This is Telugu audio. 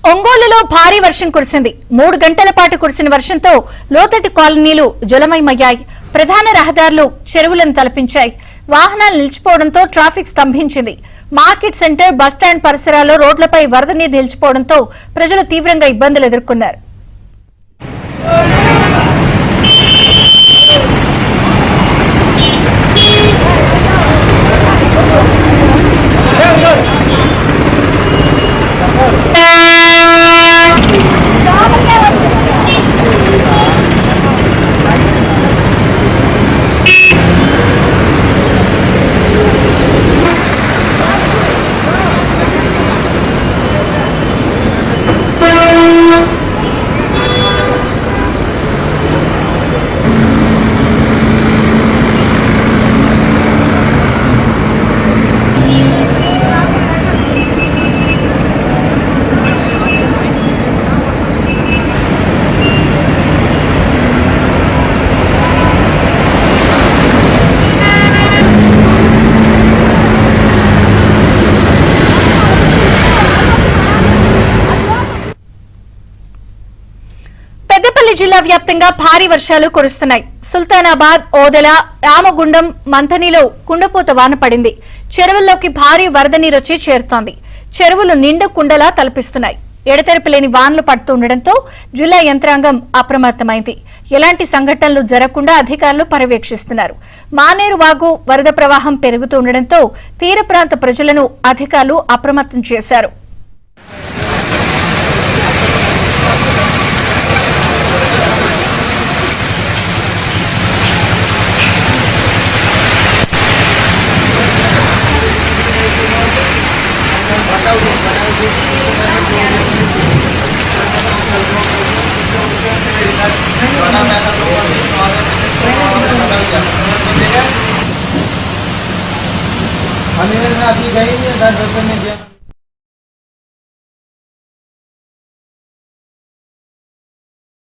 ఒంగోలులో భారీ వర్షం కురిసింది. 3 గంటల పాటు కురిసిన వర్షంతో లోతట్టు కాలనీలు జలమయమయ్యాయి. ప్రధాన రహదారులు చెరువులను తలపించాయి. వాహనాలు నిలిచిపోవడంతో ట్రాఫిక్ స్తంభించింది. మార్కెట్ సెంటర్, బస్టాండ్ పరిసరాల్లో రోడ్లపై వరద నీరు నిలిచిపోవడంతో ప్రజలు తీవ్రంగా ఇబ్బందులు ఎదుర్కొన్నారు. జిల్లా వ్యాప్తంగా భారీ వర్షాలు కురుస్తున్నాయి. సుల్తానాబాద్, ఓదెల, రామగుండం, మంథనిలో కుండపోత వాన పడింది. చెరువుల్లోకి భారీ వరద నీరొచ్చి చేరుతోంది. చెరువులు నిండు కుండలా తలపిస్తున్నాయి. ఎడతెరపి లేని వానలు పడుతుండటంతో జిల్లా యంత్రాంగం అప్రమత్తమైంది. ఎలాంటి సంఘటనలు జరగకుండా అధికారులు పర్యవేక్షిస్తున్నారు. మానేరు వాగు వరద ప్రవాహం పెరుగుతుండటంతో తీర ప్రాంత ప్రజలను అధికారులు అప్రమత్తం చేశారు. अभी गई नहीं 10 रुपये में